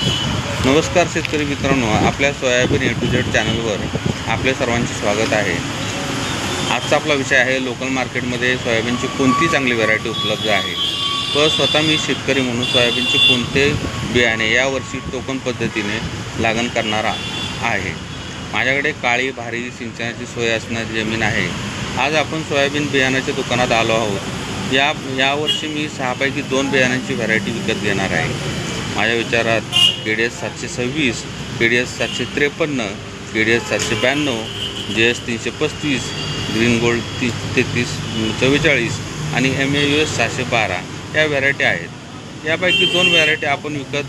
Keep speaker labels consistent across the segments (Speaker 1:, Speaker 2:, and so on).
Speaker 1: नमस्कार शेतकरी मित्रांनो, आपल्या सोयाबीन ए टू झेड चॅनलवर आपले सर्वांचे स्वागत आहे। आजचा आपला विषय आहे लोकल मार्केटमध्ये सोयाबीनची कोणती चांगली व्हरायटी उपलब्ध आहे व स्वतः मी शेतकरी म्हणून सोयाबीनचे कोणते बियाणे यावर्षी टोकन पद्धतीने लागण करणारा आहे। माझ्याकडे काळी भारी सिंचनाची सोय असणारी जमीन आहे। आज आपण सोयाबीन बियाण्याच्या दुकानात आलो आहोत। यावर्षी मी 6 पैकी 2 बियाणांची व्हरायटी विकत घेणार आहे। माझ्या विचारात KDS 726, KDS 753, KDS 792, JS 335, green gold 3344 आणि MAUS 712 या व्हरायटी आहेत। यापैकी 2 व्हरायटी आपण विकत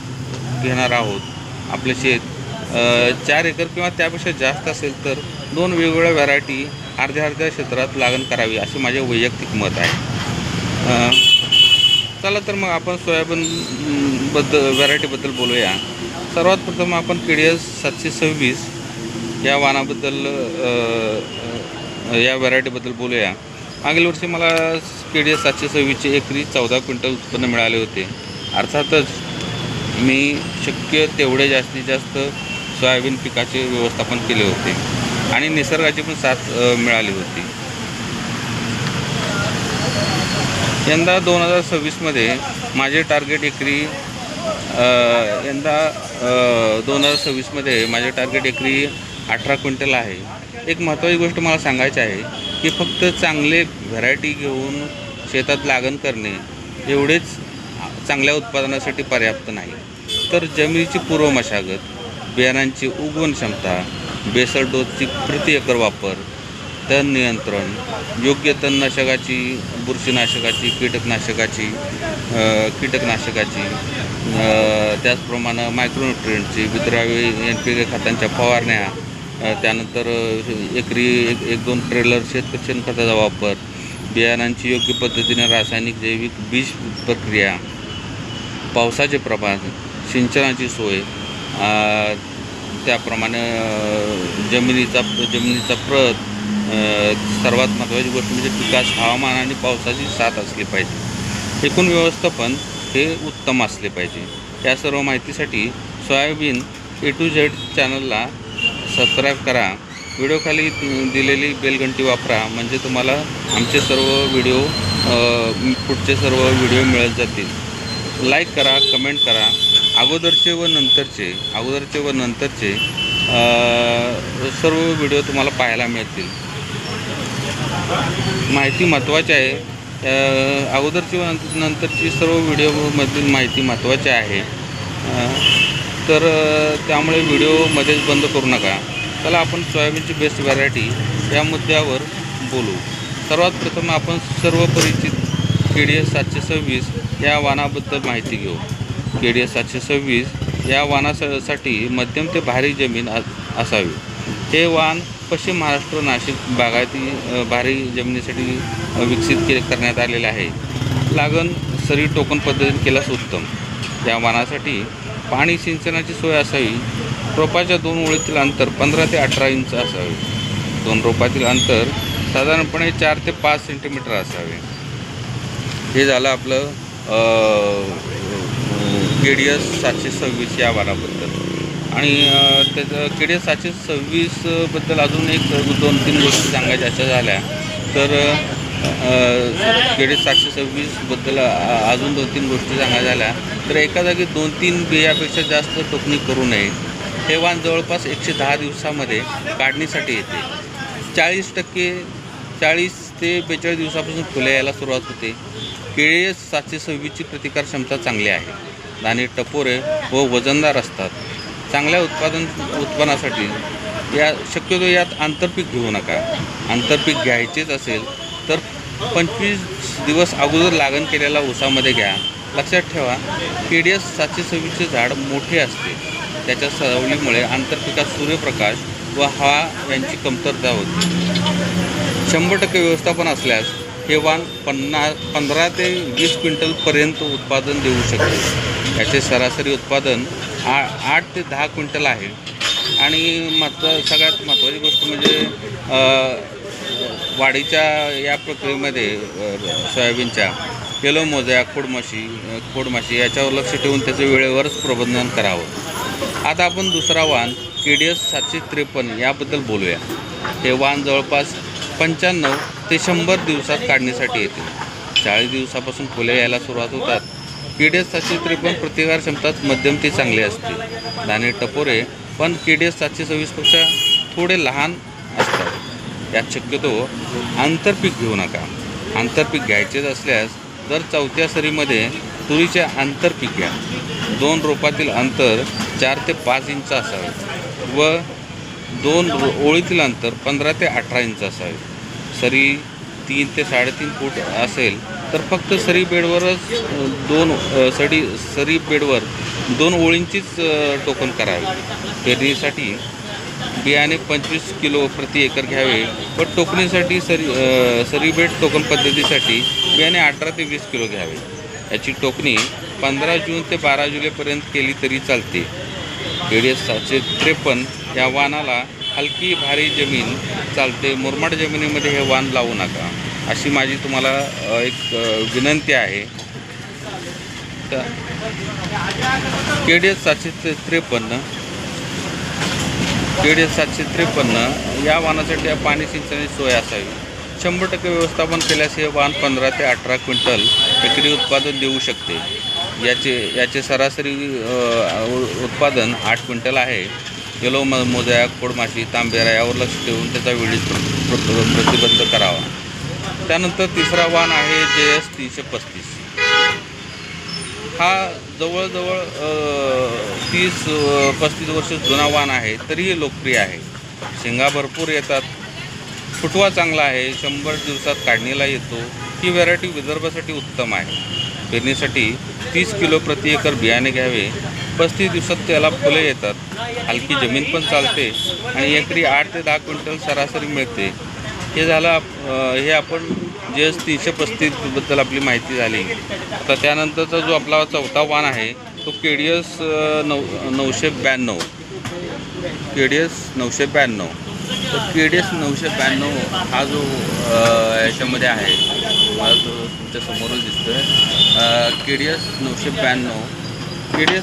Speaker 1: घेणार आहोत। आपले शेत 4 एकर किंवा त्यापेक्षा जास्त असेल तर 2 वेगवेगळ्या व्हरायटी अर्ध्या क्षेत्रात लागण करावी असे माझे वैयक्तिक मत आहे। चला तर मग आपण सोयाबीन व्हरायटीबद्दल बोलूया। सर्वात प्रथम आपण KDS 726 या वाणाबद्दल या व्हरायटीबद्दल बोलूया। मागील वर्षी मला KDS 726चे एकरी 14 क्विंटल उत्पन्न मिळाले होते। अर्थातच मी शक्य तेवढे जास्तीत जास्त सोयाबीन पिकाचे व्यवस्थापन केले होते आणि निसर्गाची पण साथ मिळाली होती। यंदा 2026मध्ये माझे टार्गेट एकरी 18 क्विंटल आहे। एक महत्त्वाची गोष्ट मला सांगायची आहे की फक्त चांगले व्हरायटी घेऊन शेतात लागण करणे एवढेच चांगल्या उत्पादनासाठी पर्याप्त नाही, तर जमिनीची पूर्व मशागत, बियाणांची उगवण क्षमता, बेसल डोसची प्रति एकर वापर, तण नियंत्रण, योग्य तणनाशकाची, बुरशीनाशकाची, कीटकनाशकाची, त्याचप्रमाणे मायक्रोन्यूट्रिएंटची, विद्राव्य NPK खतांच्या फवारण्या, त्यानंतर एकरी 1-2 ट्रेलर शेणखताचा वापर, बियाणांची योग्य पद्धतीने रासायनिक जैविक बीज प्रक्रिया, पावसाचे प्रमाण, सिंचनाची सोय, त्याप्रमाणे जमिनीचा प्रत, सर्वात महत्त्वाची गोष्ट म्हणजे पिकास हवामान आणि पावसाची साथ असली पाहिजे। एकूण व्यवस्थापन हे उत्तम असले पाहिजे। या सर्व माहितीसाठी सोयाबीन ए टू झेड चॅनलला सबस्क्राईब करा। व्हिडिओखाली दिलेली बेलघंटी वापरा, म्हणजे तुम्हाला आमचे पुढचे सर्व व्हिडिओ मिळत जातील। लाईक करा, कमेंट करा। अगोदरचे व नंतरचे सर्व व्हिडिओ तुम्हाला पाहायला मिळतील। माहिती महत्त्वाची आहे। अगोदरची व नंतरची सर्व व्हिडिओमधील माहिती महत्त्वाची आहे, तर त्यामुळे व्हिडिओ मध्येच बंद करू नका। चला आपण सोयाबीनची बेस्ट व्हरायटी या मुद्द्यावर बोलू। सर्वात प्रथम आपण सर्व परिचित KDS 726 या वाणाबद्दल माहिती घेऊ। KDS 726 या वाणासाठी मध्यम ते भारी जमीन असावी। हे वाण पश्चिम महाराष्ट्र, नाशिक भागातील भारी जमिनीसाठी विकसित करण्यात आलेले आहे। लागण सरी टोकन पद्धतीने केल्यास उत्तम। या वाणासाठी पाणी सिंचनाची सोय असावी। रोपाच्या 2 ओळीतील अंतर 15 ते 18 इंच असावे। 2 रोपातील अंतर साधारणपणे 4 ते 5 सेंटीमीटर असावे। हे झालं आपलं KDS 726 या वाणाबद्दल। आणि त्याचं KDS 726बद्दल अजून 2-3 गोष्टी सांगायच्या अशा झाल्या तर KDS 726बद्दल अजून 2-3 गोष्टी सांगायच्या झाल्या तर एका जागी 2-3 बियापेक्षा जास्त टोकणी करू नये। हे वाण जवळपास 110 दिवसामध्ये काढणीसाठी येते। 40 ते 42 दिवसापासून फुले यायला सुरुवात होते। KDS 726ची प्रतिकार क्षमता चांगली आहे। दाणे टपोरे व वजनदार असतात। चांगल्या उत्पन्नासाठी शक्यतो यात आंतरपीक घेऊ नका। आंतरपीक घ्यायचेच असेल तर 25 दिवस अगोदर लागण केलेल्या ऊसामध्ये घ्या। लक्षात ठेवा, KDS 726चे झाड मोठे असते। त्याच्या सावलीमुळे आंतरपिकात सूर्यप्रकाश व हवा यांची कमतरता होते। 100% व्यवस्थापन असल्यास हे वाण 15 ते 20 क्विंटलपर्यंत उत्पादन देऊ शकते। याचे सरासरी उत्पादन 8 ते 10 क्विंटल आहे। आणि सगळ्यात महत्त्वाची गोष्ट म्हणजे वाढीच्या या प्रक्रियेमध्ये सोयाबीनच्या येलो मोजा, खोडमाशी याच्यावर लक्ष ठेवून त्याचं वेळेवरच प्रबंधन करावं. आता आपण दुसरा वाण KDS 753 याबद्दल बोलूया. हे वाण जवळपास 95 ते 100 दिवसात काढणीसाठी येते. 40 दिवसापासून फुले यायला सुरुवात होतात. KDS 753 प्रतिकार क्षमतात मध्यम ते चांगले असते. दाणे टपोरे पण KDS 726पेक्षा थोडे लहान असतात. यात शक्यतो आंतरपीक घेऊ नका. आंतरपीक घ्यायचेच असल्यास दर चौथ्या सरीमध्ये तुरीचे आंतरपीक घ्या. 2 रोपातील अंतर 4 ते 5 इंच असावे व 2 ओळीतील अंतर 15 ते 18 इंच असावे. सरी 3 ते 3.5 फूट असेल तर फक्त सरी बेडवरच सरी बेडवर 2 ओळींचीच टोकन करावे. पेरणीसाठी बियाणे 25 किलो प्रति एकर घ्यावे व टोकणीसाठी सरी बेड टोकन पद्धतीसाठी बियाणे 18 ते 20 किलो घ्यावे. याची टोकणी 15 जून ते 12 जुलैपर्यंत केली तरी चालते. KDS 753 या वाणाला हलकी भारी जमीन चालते. मुरमाड जमिनीमध्ये हे वाण लावू नका अशी माझी तुम्हाला एक विनंती आहे. तर KDS 753 या वाणासाठी पाणी सिंचनाची सोय असावी. 100% व्यवस्थापन केल्यास हे वाण 15 ते 18 क्विंटल एकरी उत्पादन देऊ शकते. याचे सरासरी उत्पादन 8 क्विंटल आहे. येलो मोजा, खोडमाशी, तांबेरा यावर लक्ष ठेवून त्याचा वेळीच प्रतिबंध करावा. त्यानंतर तिसरा वाण आहे JS 335. हा जवळजवळ 30-35 वर्ष जुना वाण आहे, तरीही लोकप्रिय आहे. शेंगा भरपूर येतात, फुटवा चांगला आहे, 100 दिवसात काढणीला येतो. ही व्हरायटी विदर्भासाठी उत्तम आहे. पेरणीसाठी 30 किलो प्रति एकर बियाणे घ्यावे. 35 दिवसात त्याला फुले येतात. हलकी जमीन पण चालते आणि एकरी 8 ते 10 क्विंटल सरासरी मिळते. हे झालं हे आपण JS 335 बद्दल आपली माहिती झाली. आता त्यानंतरचा जो आपला चौथा वाण आहे तो KDS 992. KDS 992. तर KDS 992 हा जो याच्यामध्ये आहे, मला तो तुमच्या समोरच दिसतो आहे. KDS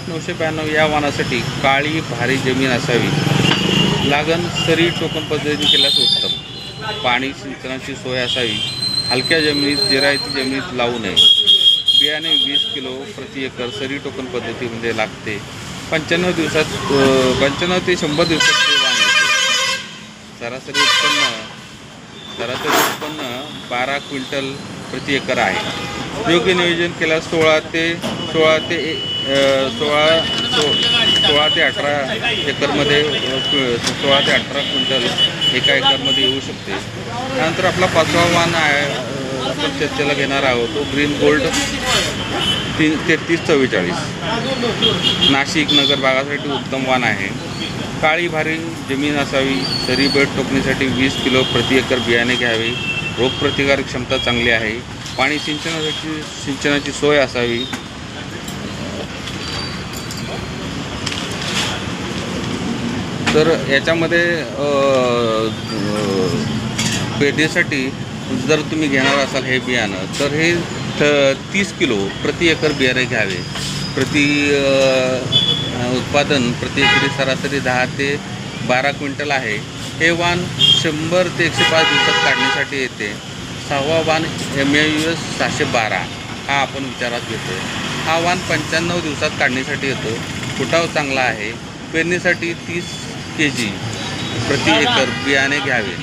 Speaker 1: 992 या वाणासाठी काळी भारी जमीन असावी. लागण सरी टोकन पद्धतीने केल्यास उत्तम. पाणी सिंचनाची सोय असावी. हलक्या जमिनीत, जिरायती जमिनीत लावू नये. बियाणे 20 किलो प्रति एकर सरी टोकन पद्धतीमध्ये लागते. 95 ते 100 दिवसात ते वाण येते. सरासरी उत्पन्न 12 क्विंटल प्रति एकर आहे. योग्य नियोजन केल्यास 16 ते 18 एकरमध्ये 16 ते 18 क्विंटल एका एकरमध्ये येऊ शकते. त्यानंतर आपला 5वा वाण आहे, आपण चर्चेला घेणार आहोत, तो ग्रीन गोल्ड 3344. नाशिक नगर भागासाठी उत्तम वाण आहे. काळी भारी जमीन असावी. सरी बेड टोकणीसाठी 20 किलो प्रति एकर बियाणे घ्यावे. रोगप्रतिकारक क्षमता चांगली आहे. पाणी सिंचनाची सोय असावी. तर याच्यामध्ये पेरणीसाठी जर तुम्ही घेणार असाल हे बियाणं, तर हे 30 किलो प्रति एकर बियाणे घ्यावे. उत्पादन प्रति एकरी सरासरी 10 ते 12 क्विंटल आहे. हे वाण 100 ते 105 दिवसात काढणीसाठी येते. 6वा वाण MAUS 712 हा आपण विचारात घेतो. हा वाण 95 दिवसात काढणीसाठी येतो. फुटाव चांगला आहे. पेरणीसाठी 30 kg प्रति एकर बियाणे घ्यावे.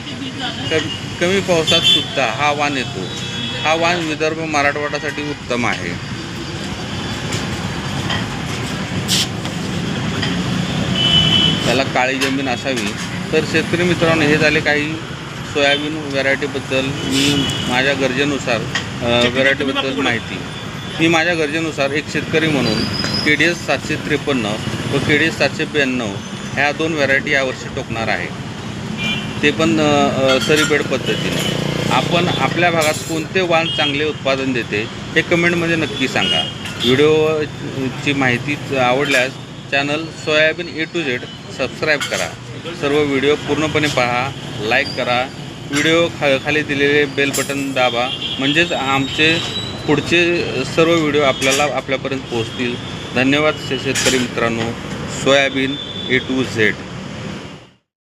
Speaker 1: कमी पावसात सुद्धा हा वाण येतो. हा वाण विदर्भ मराठवाड्यासाठी उत्तम आहे. त्याला काळी जमीन असावी. तर शेतकरी मित्रांनो, हे झाले काही सोयाबीन व्हरायटीबद्दल मी माझ्या गरजेनुसार व्हरायटीबद्दल माहिती. मी माझ्या गरजेनुसार एक शेतकरी म्हणून KDS 753 व KDS 792 ह्या 2 व्हरायटी यावर्षी टोकणार आहे, ते पण सरीबेड पद्धतीने. आपण आपल्या भागात कोणते वाण चांगले उत्पादन देते हे कमेंटमध्ये नक्की सांगा. व्हिडिओची माहिती आवडल्यास channel soybean A to Z subscribe करा. सर्व व्हिडिओ पूर्णपणे पहा, लाईक करा. व्हिडिओ खाली दिलेले बेल बटन दाबा, म्हणजेच आमचे पुढचे सर्व व्हिडिओ आपल्यापर्यंत पोहोचतील. धन्यवाद शेतकरी मित्रांनो. Soybean A to Z.